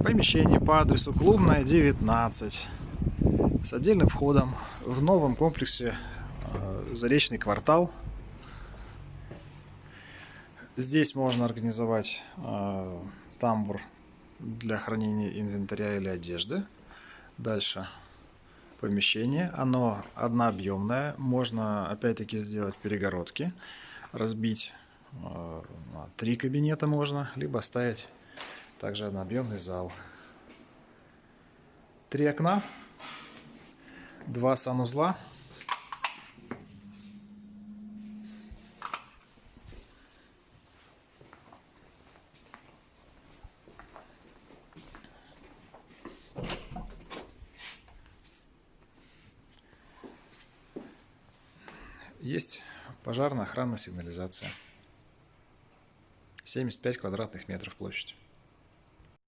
Помещение по адресу Клубная, 19, с отдельным входом в новом комплексе Заречный квартал. Здесь можно организовать тамбур для хранения инвентаря или одежды. Дальше помещение. Оно однообъемное. Можно опять-таки сделать перегородки, разбить 3 кабинета можно, либо ставить также однообъемный зал. 3 окна, 2 санузла. Есть пожарно-охранная сигнализация. 75 квадратных метров площадь.